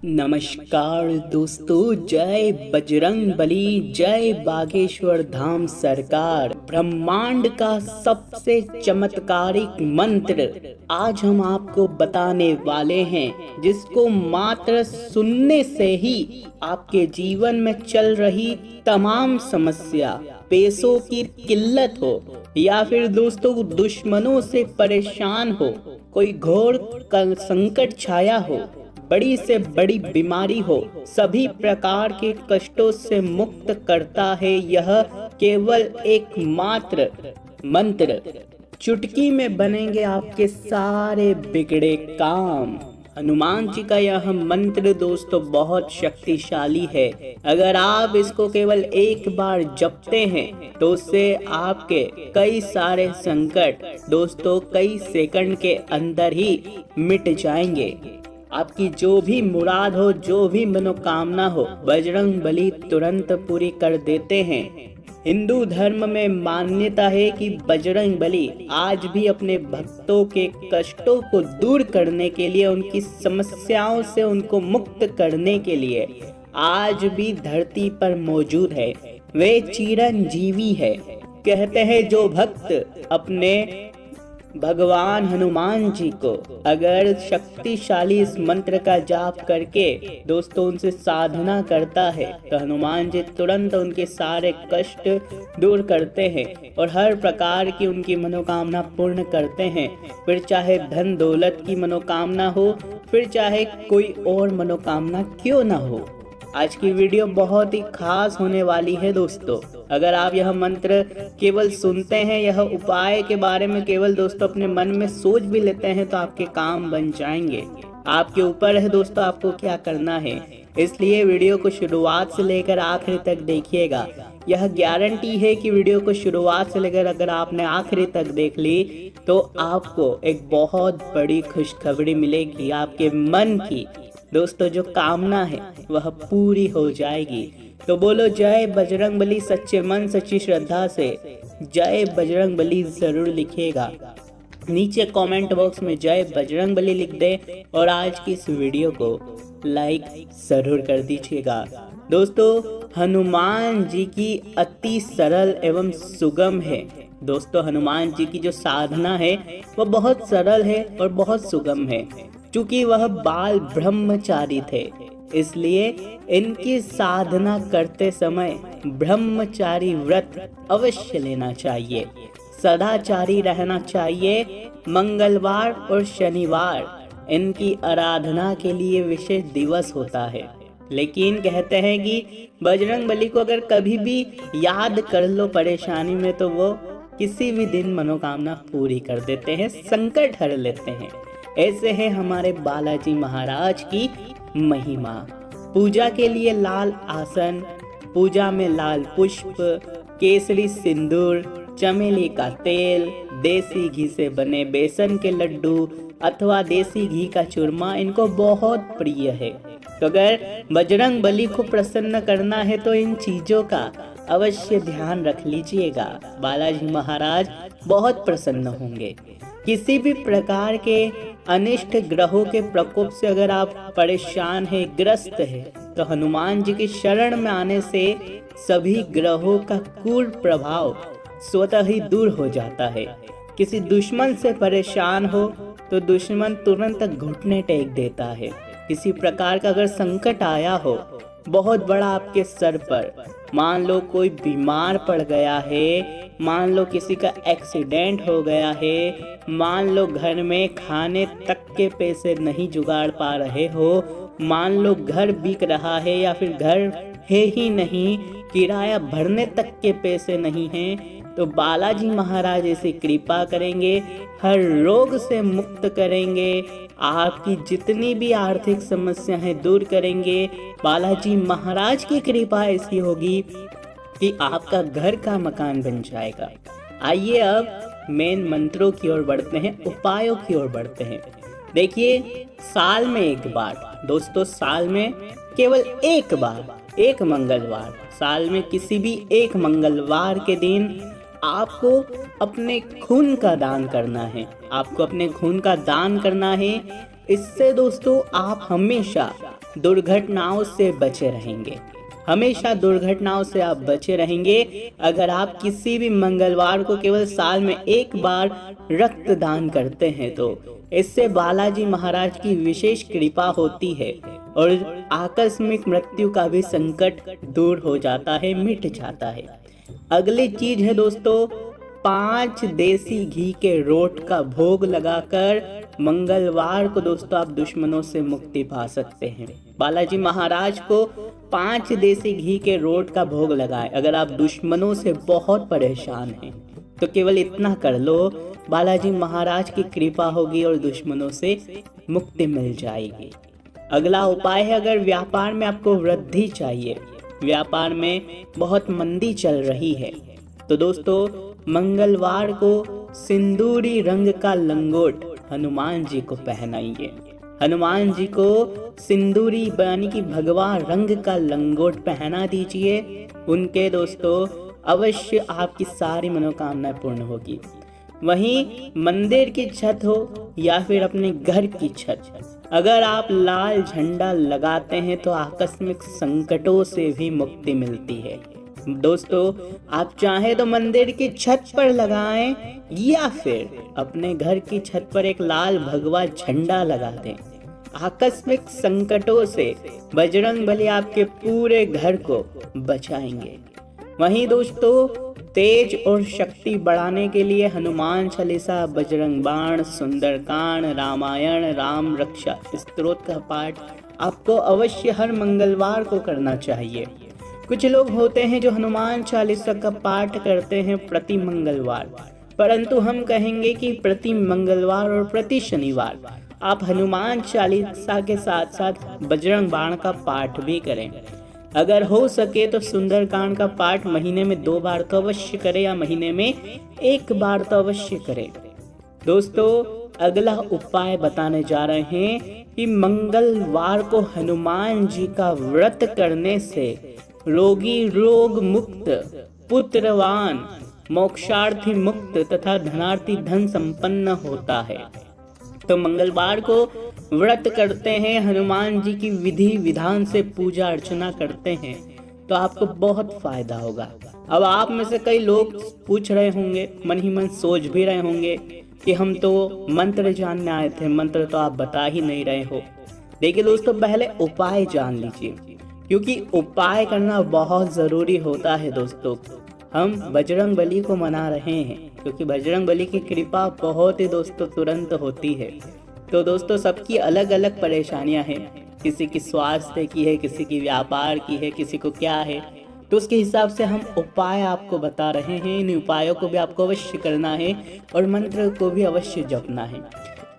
नमस्कार दोस्तों, जय बजरंग बली, जय बागेश्वर धाम सरकार। ब्रह्मांड का सबसे चमत्कारिक मंत्र आज हम आपको बताने वाले हैं, जिसको मात्र सुनने से ही आपके जीवन में चल रही तमाम समस्या, पैसों की किल्लत हो या फिर दोस्तों दुश्मनों से परेशान हो, कोई घोर संकट छाया हो, बड़ी से बड़ी बीमारी हो, सभी प्रकार के कष्टों से मुक्त करता है यह केवल एक मात्र मंत्र। चुटकी में बनेंगे आपके सारे बिगड़े काम। हनुमान जी का यह मंत्र दोस्तों बहुत शक्तिशाली है। अगर आप इसको केवल एक बार जपते हैं तो उससे आपके कई सारे संकट दोस्तों कई सेकंड के अंदर ही मिट जाएंगे। आपकी जो भी मुराद हो, जो भी मनोकामना हो, बजरंग बली तुरंत पूरी कर देते हैं। हिंदू धर्म में मान्यता है कि बजरंग बली आज भी अपने भक्तों के कष्टों को दूर करने के लिए, उनकी समस्याओं से उनको मुक्त करने के लिए आज भी धरती पर मौजूद है। वे चिरंजीवी है। कहते हैं जो भक्त अपने भगवान हनुमान जी को अगर शक्तिशाली इस मंत्र का जाप करके दोस्तों उनसे साधना करता है तो हनुमान जी तुरंत उनके सारे कष्ट दूर करते हैं और हर प्रकार की उनकी मनोकामना पूर्ण करते हैं। फिर चाहे धन दौलत की मनोकामना हो, फिर चाहे कोई और मनोकामना क्यों ना हो। आज की वीडियो बहुत ही खास होने वाली है दोस्तों। अगर आप यह मंत्र केवल सुनते हैं, यह उपाय के बारे में केवल दोस्तों अपने मन में सोच भी लेते हैं तो आपके काम बन जाएंगे। आपके ऊपर है दोस्तों आपको क्या करना है। इसलिए वीडियो को शुरुआत से लेकर आखिरी तक देखिएगा। यह गारंटी है कि वीडियो को शुरुआत से लेकर अगर आपने आखिरी तक देख ली तो आपको एक बहुत बड़ी खुशखबरी मिलेगी। आपके मन की दोस्तों जो कामना है वह पूरी हो जाएगी। तो बोलो जय बजरंग बली, सच्चे मन सच्ची श्रद्धा से जय बजरंग बली जरूर लिखिएगा। नीचे कमेंट बॉक्स में जय बजरंग बली लिख दे और आज की इस वीडियो को लाइक जरूर कर दीजिएगा। दोस्तों हनुमान जी की अति सरल एवं सुगम है। दोस्तों हनुमान जी की जो साधना है वह बहुत सरल है और बहुत सुगम है। क्योंकि वह बाल ब्रह्मचारी थे, इसलिए इनकी साधना करते समय ब्रह्मचारी व्रत अवश्य लेना चाहिए, सदाचारी रहना चाहिए। मंगलवार और शनिवार इनकी आराधना के लिए विशेष दिवस होता है। लेकिन कहते हैं कि बजरंग बली को अगर कभी भी याद कर लो परेशानी में तो वो किसी भी दिन मनोकामना पूरी कर देते हैं, संकट हर लेते हैं। ऐसे है हमारे बालाजी महाराज की महिमा। पूजा के लिए लाल आसन, पूजा में लाल पुष्प, केसरी सिंदूर, चमेली का तेल, देसी घी से बने बेसन के लड्डू अथवा देसी घी का चूरमा इनको बहुत प्रिय है। तो अगर बजरंग बली को प्रसन्न करना है तो इन चीजों का अवश्य ध्यान रख लीजिएगा। बालाजी महाराज बहुत प्रसन्न होंगे। किसी भी प्रकार के अनिष्ट ग्रहों के प्रकोप से अगर आप परेशान हैं, ग्रस्त हैं, तो हनुमान जी की शरण में आने से सभी ग्रहों का क्रूर प्रभाव स्वतः ही दूर हो जाता है। किसी दुश्मन से परेशान हो तो दुश्मन तुरंत घुटने टेक देता है। किसी प्रकार का अगर संकट आया हो बहुत बड़ा आपके सर पर, मान लो कोई बीमार पड़ गया है, मान लो किसी का एक्सीडेंट हो गया है, मान लो घर में खाने तक के पैसे नहीं जुगाड़ पा रहे हो, मान लो घर बिक रहा है या फिर घर है ही नहीं, किराया भरने तक के पैसे नहीं हैं, तो बालाजी महाराज ऐसी कृपा करेंगे, हर रोग से मुक्त करेंगे, आपकी जितनी भी आर्थिक समस्या है दूर करेंगे। बालाजी महाराज की कृपा ऐसी होगी कि आपका घर का मकान बन जाएगा। आइए अब मेन मंत्रों की ओर बढ़ते हैं, उपायों की ओर बढ़ते हैं। देखिए साल में एक बार दोस्तों, साल में केवल एक बार, एक मंगलवार, साल में किसी भी एक मंगलवार के दिन आपको अपने खून का दान करना है। आपको अपने खून का दान करना है। इससे दोस्तों आप हमेशा दुर्घटनाओं से बचे रहेंगे। हमेशा दुर्घटनाओं से आप बचे रहेंगे अगर आप किसी भी मंगलवार को केवल साल में एक बार रक्तदान करते हैं तो इससे बालाजी महाराज की विशेष कृपा होती है और आकस्मिक मृत्यु का भी संकट दूर हो जाता है, मिट जाता है। अगली चीज है दोस्तों, 5 देसी घी के रोट का भोग लगाकर मंगलवार को दोस्तों आप दुश्मनों से मुक्ति पा सकते हैं। बालाजी महाराज को 5 देसी घी के रोट का भोग लगाएं। अगर आप दुश्मनों से बहुत परेशान हैं तो केवल इतना कर लो, बालाजी महाराज की कृपा होगी और दुश्मनों से मुक्ति मिल जाएगी। अगला उपाय है, अगर व्यापार में आपको वृद्धि चाहिए, व्यापार में बहुत मंदी चल रही है, तो दोस्तों मंगलवार को सिंदूरी रंग का लंगोट हनुमान जी को पहनाइए। हनुमान जी को सिंदूरी यानी कि भगवा रंग का लंगोट पहना दीजिए। उनके दोस्तों अवश्य आपकी सारी मनोकामनाएं पूर्ण होगी। वहीं मंदिर की छत हो या फिर अपने घर की छत, अगर आप लाल झंडा लगाते हैं तो आकस्मिक संकटों से भी मुक्ति मिलती है। दोस्तों आप चाहें तो मंदिर की छत पर लगाएं या फिर अपने घर की छत पर एक लाल भगवा झंडा लगा दें। आकस्मिक संकटों से बजरंगबली आपके पूरे घर को बचाएंगे। वहीं दोस्तों तेज और शक्ति बढ़ाने के लिए हनुमान चालीसा, बजरंग बाण, सुंदरकांड, रामायण, राम रक्षा स्तोत्र का पाठ आपको अवश्य हर मंगलवार को करना चाहिए। कुछ लोग होते हैं जो हनुमान चालीसा का पाठ करते हैं प्रति मंगलवार, परंतु हम कहेंगे कि प्रति मंगलवार और प्रति शनिवार आप हनुमान चालीसा के साथ साथ बजरंग बाण का पाठ भी करें। अगर हो सके तो सुंदरकांड का पाठ महीने में 2 बार तो अवश्य करें या महीने में 1 बार तो अवश्य करें। दोस्तों अगला उपाय बताने जा रहे हैं कि मंगलवार को हनुमान जी का व्रत करने से रोगी रोग मुक्त, पुत्रवान, मोक्षार्थी मुक्त तथा धनार्थी धन संपन्न होता है। तो मंगलवार को व्रत करते हैं, हनुमान जी की विधि विधान से पूजा अर्चना करते हैं तो आपको बहुत फायदा होगा। अब आप में से कई लोग पूछ रहे होंगे, मन ही मन सोच भी रहे होंगे कि हम तो मंत्र जानने आए थे, मंत्र तो आप बता ही नहीं रहे हो। देखिए दोस्तों पहले उपाय जान लीजिए, क्योंकि उपाय करना बहुत जरूरी होता है। दोस्तों हम बजरंगबली को मना रहे हैं क्योंकि बजरंगबली की कृपा बहुत ही दोस्तों तुरंत होती है। तो दोस्तों सबकी अलग अलग परेशानियां हैं, किसी की स्वास्थ्य की है, किसी की व्यापार की है, किसी को क्या है, तो उसके हिसाब से हम उपाय आपको बता रहे हैं। इन उपायों को भी आपको अवश्य करना है और मंत्र को भी अवश्य जपना है।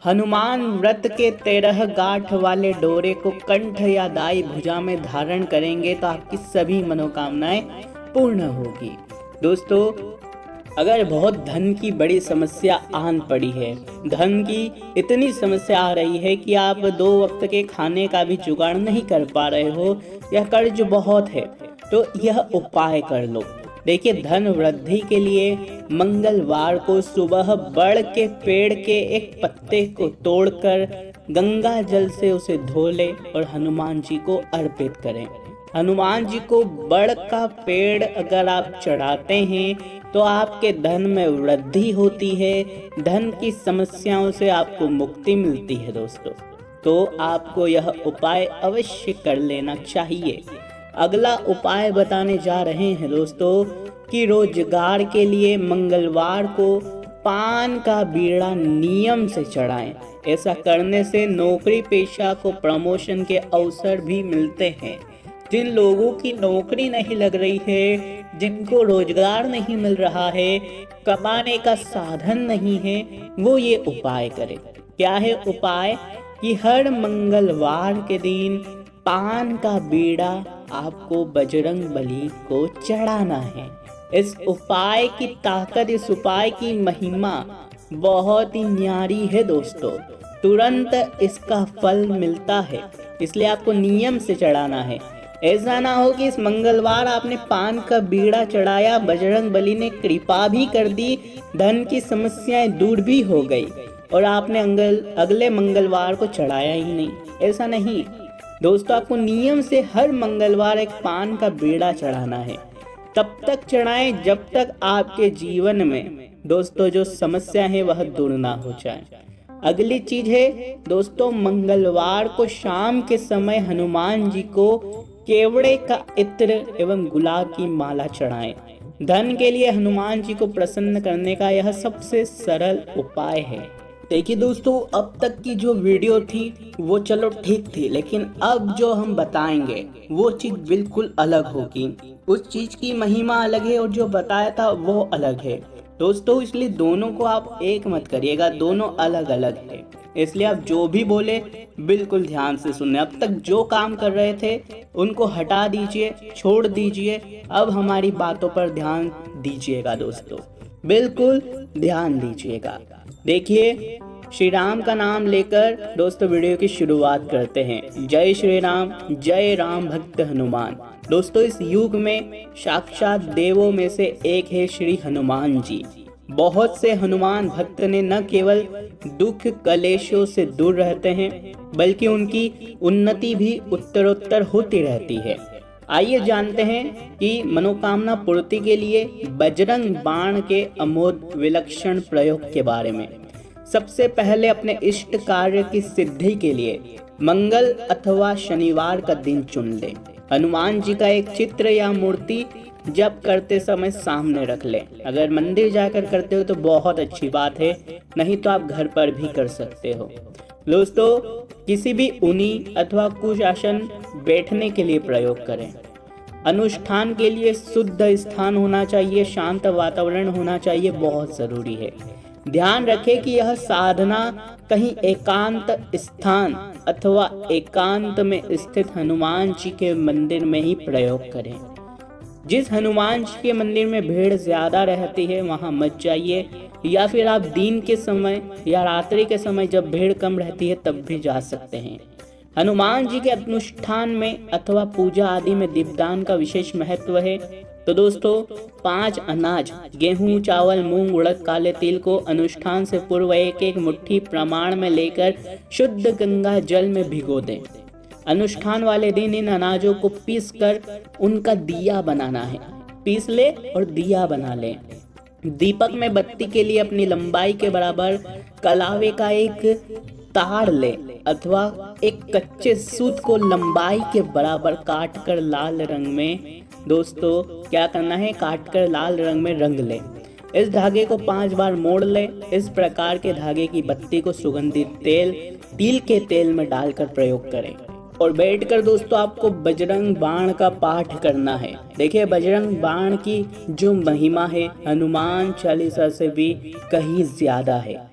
हनुमान व्रत के 13 गांठ वाले डोरे को कंठ या दाई भुजा में धारण करेंगे तो आपकी सभी मनोकामनाएं पूर्ण होगी। दोस्तों अगर बहुत धन की बड़ी समस्या आन पड़ी है, धन की इतनी समस्या आ रही है कि आप 2 वक्त के खाने का भी जुगाड़ नहीं कर पा रहे हो या कर्ज बहुत है, तो यह उपाय कर लो। देखिए धन वृद्धि के लिए मंगलवार को सुबह बड़ के पेड़ के एक पत्ते को तोड़कर गंगा जल से उसे धो ले और हनुमान जी को अर्पित करें। हनुमान जी को बड़ का पेड़ अगर आप चढ़ाते हैं तो आपके धन में वृद्धि होती है, धन की समस्याओं से आपको मुक्ति मिलती है। दोस्तों तो आपको यह उपाय अवश्य कर लेना चाहिए। अगला उपाय बताने जा रहे हैं दोस्तों कि रोजगार के लिए मंगलवार को पान का बीड़ा नियम से चढ़ाएं। ऐसा करने से नौकरी पेशा को प्रमोशन के अवसर भी मिलते हैं। जिन लोगों की नौकरी नहीं लग रही है, जिनको रोजगार नहीं मिल रहा है, कमाने का साधन नहीं है, वो ये उपाय करें। क्या है उपाय कि हर मंगलवार के दिन पान का बीड़ा आपको बजरंगबली को चढ़ाना है। इस उपाय की ताकत, इस उपाय की महिमा बहुत ही न्यारी है दोस्तों, तुरंत इसका फल मिलता है, इसलिए आपको नियम से चढ़ाना है। ऐसा ना हो कि इस मंगलवार आपने पान का बीड़ा चढ़ाया, बजरंगबली ने कृपा भी कर दी, धन की समस्याएं दूर भी हो गई और आपने अगले मंगलवार को चढ़ाया ही नहीं। ऐसा नहीं, दोस्तों आपको नियम से हर मंगलवार एक पान का बेड़ा चढ़ाना है। तब तक चढ़ाएं जब तक आपके जीवन में दोस्तों जो समस्या है वह दूर ना हो जाए। अगली चीज है दोस्तों, मंगलवार को शाम के समय हनुमान जी को केवड़े का इत्र एवं गुलाब की माला चढ़ाएं। धन के लिए हनुमान जी को प्रसन्न करने का यह सबसे सरल उपाय है। देखिए दोस्तों, अब तक की जो वीडियो थी वो चलो ठीक थी, लेकिन अब जो हम बताएंगे वो चीज बिल्कुल अलग होगी। उस चीज की महिमा अलग है और जो बताया था वो अलग है दोस्तों, इसलिए दोनों को आप एक मत करिएगा, दोनों अलग अलग है। इसलिए आप जो भी बोले बिल्कुल ध्यान से सुनने। अब तक जो काम कर रहे थे उनको हटा दीजिए, छोड़ दीजिए, अब हमारी बातों पर ध्यान दीजिएगा दोस्तों, बिल्कुल ध्यान दीजिएगा। देखिए, श्री राम का नाम लेकर दोस्तों वीडियो की शुरुआत करते हैं। जय श्री राम, जय राम भक्त हनुमान। दोस्तों इस युग में साक्षात देवों में से एक है श्री हनुमान जी। बहुत से हनुमान भक्त ने न केवल दुख कलेशों से दूर रहते हैं बल्कि उनकी उन्नति भी उत्तरोत्तर होती रहती है। आइए जानते हैं कि मनोकामना पूर्ति के लिए बजरंग बाण के अमोघ विलक्षण प्रयोग के बारे में। सबसे पहले अपने इष्ट कार्य की सिद्धि के लिए मंगल अथवा शनिवार का दिन चुन लें। हनुमान जी का एक चित्र या मूर्ति जब करते समय सामने रख लें। अगर मंदिर जाकर करते हो तो बहुत अच्छी बात है, नहीं तो आप घर पर भी कर सकते हो। दोस्तों किसी भी ऊनी अथवा कुशासन बैठने के लिए प्रयोग करें। अनुष्ठान के लिए शुद्ध स्थान होना चाहिए, शांत वातावरण होना चाहिए, बहुत जरूरी है। ध्यान रखें कि यह साधना कहीं एकांत स्थान अथवा एकांत में स्थित हनुमान जी के मंदिर में ही प्रयोग करें। जिस हनुमान जी के मंदिर में भीड़ ज्यादा रहती है वहां मत जाइए, या फिर आप दिन के समय या रात्रि के समय जब भीड़ कम रहती है तब भी जा सकते हैं। हनुमान जी के अनुष्ठान में अथवा पूजा आदि में दीपदान का विशेष महत्व है। तो दोस्तों 5 अनाज गेहूं, चावल, मूंग, उड़द, काले तिल को अनुष्ठान से पूर्व एक एक मुट्ठी प्रमाण में लेकर शुद्ध गंगा जल में भिगो दें। अनुष्ठान वाले दिन इन अनाजों को पीस कर उनका दिया बनाना है। पीस ले और दिया बना ले। दीपक में बत्ती के लिए अपनी लंबाई के बराबर कलावे का एक तार ले अथवा एक कच्चे सूत को लंबाई के बराबर काट कर लाल रंग में दोस्तों क्या करना है, काट कर लाल रंग में रंग ले। इस धागे को 5 बार मोड़ ले। इस प्रकार के धागे की बत्ती को सुगंधित तेल, तिल के तेल में डालकर प्रयोग करें और बैठकर दोस्तों आपको बजरंग बाण का पाठ करना है। देखिए बजरंग बाण की जो महिमा है हनुमान चालीसा से भी कहीं ज्यादा है।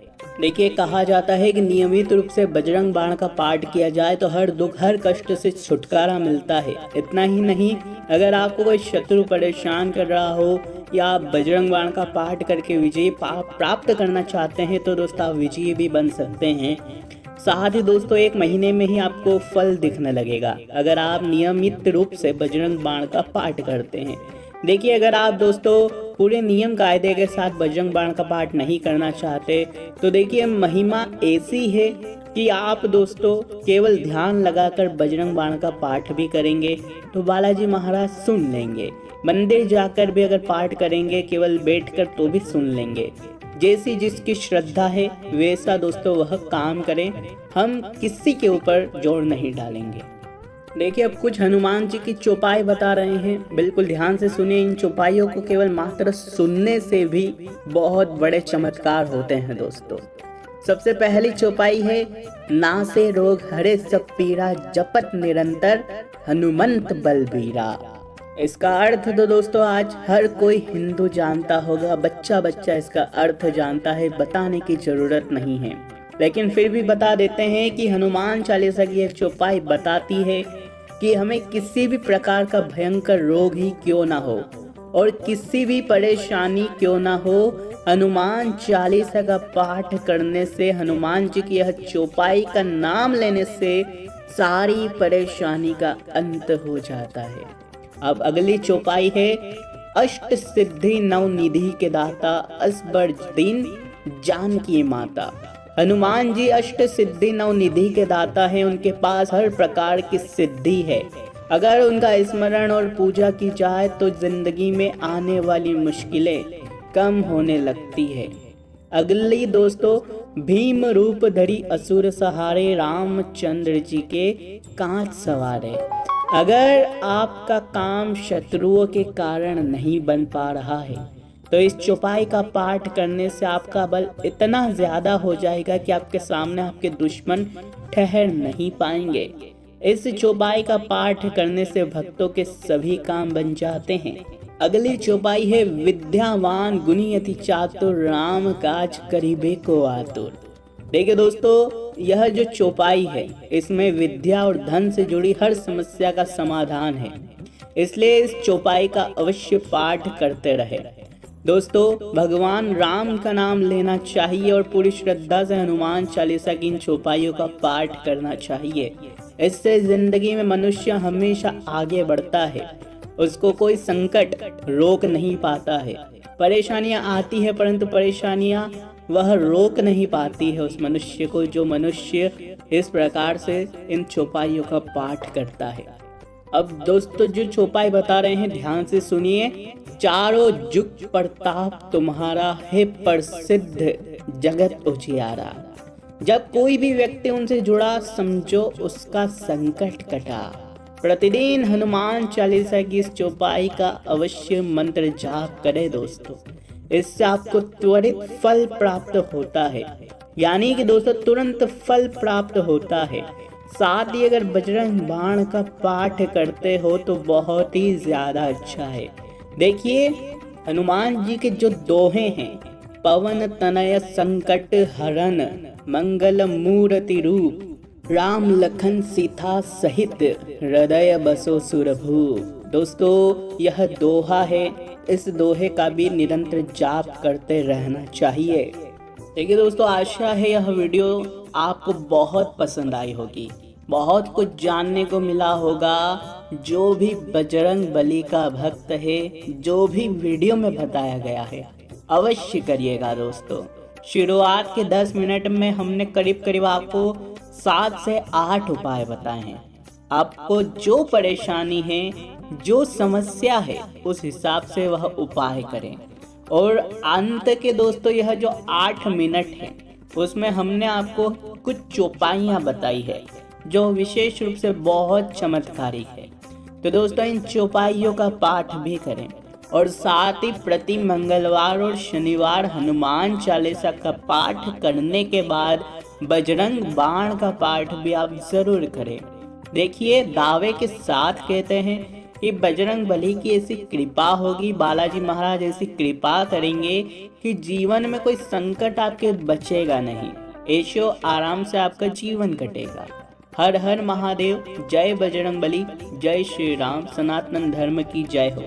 देखिए कहा जाता है कि नियमित रूप से बजरंग बाण का पाठ किया जाए तो हर दुख हर कष्ट से छुटकारा मिलता है। इतना ही नहीं, अगर आपको कोई शत्रु परेशान कर रहा हो या आप बजरंग बाण का पाठ करके विजय प्राप्त करना चाहते हैं तो दोस्तों आप विजयी भी बन सकते हैं। साथ ही दोस्तों 1 महीने में ही आपको फल दिखने लगेगा अगर आप नियमित रूप से बजरंग बाण का पाठ करते हैं। देखिए अगर आप दोस्तों पूरे नियम कायदे के साथ बजरंग बाण का पाठ नहीं करना चाहते तो देखिए महिमा ऐसी है कि आप दोस्तों केवल ध्यान लगाकर बजरंग बाण का पाठ भी करेंगे तो बालाजी महाराज सुन लेंगे। मंदिर जाकर भी अगर पाठ करेंगे केवल बैठकर तो भी सुन लेंगे। जैसी जिसकी श्रद्धा है वैसा दोस्तों वह काम करें, हम किसी के ऊपर जोर नहीं डालेंगे। देखिए अब कुछ हनुमान जी की चौपाई बता रहे हैं, बिल्कुल ध्यान से सुनिए। इन चौपाइयों को केवल मात्र सुनने से भी बहुत बड़े चमत्कार होते हैं दोस्तों। सबसे पहली चौपाई है, नासे रोग हरे सब पीरा जपत निरंतर हनुमंत बलबीरा। इसका अर्थ तो दोस्तों आज हर कोई हिंदू जानता होगा, बच्चा बच्चा इसका अर्थ जानता है, बताने की जरूरत नहीं है। लेकिन फिर भी बता देते हैं कि हनुमान चालीसा की एक चौपाई बताती है कि हमें किसी भी प्रकार का भयंकर रोग ही क्यों ना हो और किसी भी परेशानी क्यों ना हो, हनुमान चालीसा का पाठ करने से, हनुमान जी की यह चौपाई का नाम लेने से सारी परेशानी का अंत हो जाता है। अब अगली चौपाई है, अष्ट सिद्धि नव निधि के दाता असबर दिन जानकी माता। हनुमान जी अष्ट सिद्धि नवनिधि के दाता है, उनके पास हर प्रकार की सिद्धि है। अगर उनका स्मरण और पूजा की जाए तो जिंदगी में आने वाली मुश्किलें कम होने लगती है। अगली दोस्तों, भीम रूप धरी असुर सहारे, रामचंद्र जी के कांच सवारे। अगर आपका काम शत्रुओं के कारण नहीं बन पा रहा है तो इस चौपाई का पाठ करने से आपका बल इतना ज्यादा हो जाएगा कि आपके सामने आपके दुश्मन ठहर नहीं पाएंगे। इस चौपाई का पाठ करने से भक्तों के सभी काम बन जाते हैं। अगली चौपाई है विद्यावान गुणी अति चातुर, राम काज करीबे को आतुर। देखिए दोस्तों, यह जो चौपाई है इसमें विद्या और धन से जुड़ी हर समस्या का समाधान है, इसलिए इस चौपाई का अवश्य पाठ करते रहे। दोस्तों, भगवान राम का नाम लेना चाहिए और पूरी श्रद्धा से हनुमान चालीसा की इन चौपाइयों का पाठ करना चाहिए। इससे जिंदगी में मनुष्य हमेशा आगे बढ़ता है, उसको कोई संकट रोक नहीं पाता है। परेशानियां आती है परंतु परेशानियां वह रोक नहीं पाती है उस मनुष्य को, जो मनुष्य इस प्रकार से इन चौपाइयों का पाठ करता है। अब दोस्तों, जो चौपाई बता रहे हैं ध्यान से सुनिए। चारों जुग प्रताप तुम्हारा है, प्रसिद्ध जगत उजियारा। जब कोई भी व्यक्ति उनसे जुड़ा समझो उसका संकट कटा। प्रतिदिन हनुमान चालीसा की इस चौपाई का अवश्य मंत्र जाप करें दोस्तों, इससे आपको त्वरित फल प्राप्त होता है, यानी कि दोस्तों तुरंत फल प्राप्त होता है। साथ ही अगर बजरंग बाण का पाठ करते हो तो बहुत ही ज्यादा अच्छा है। देखिए, हनुमान जी के जो दोहे हैं, पवन तनय संकट हरन, मंगल मूर्ति रूप, राम लखन सीता सहित, हृदय बसो सुरभूप। दोस्तों, यह दोहा है, इस दोहे का भी निरंतर जाप करते रहना चाहिए। देखिए दोस्तों, आशा है यह वीडियो आपको बहुत पसंद आई होगी, बहुत कुछ जानने को मिला होगा। जो भी बजरंग बली का भक्त है, जो भी वीडियो में बताया गया है, अवश्य करिएगा दोस्तों। शुरुआत के 10 मिनट में हमने करीब करीब आपको 7 से 8 उपाय बताए हैं। आपको जो परेशानी है, जो समस्या है, उस हिसाब से वह उपाय करें। और अंत के दोस्तों, यह जो 8 मिनट है उसमें हमने आपको कुछ चौपाइयाँ बताई है जो विशेष रूप से बहुत चमत्कारिक है। तो दोस्तों, इन चौपाइयों का पाठ भी करें और साथ ही प्रति मंगलवार और शनिवार हनुमान चालीसा का पाठ करने के बाद बजरंग बाण का पाठ भी आप जरूर करें। देखिए, दावे के साथ कहते हैं कि बजरंग बली की ऐसी कृपा होगी, बालाजी महाराज ऐसी कृपा करेंगे कि जीवन में कोई संकट आपके बचेगा नहीं, ऐशो आराम से आपका जीवन कटेगा। हर हर महादेव, जय बजरंग बली, जय श्री राम, सनातन धर्म की जय हो।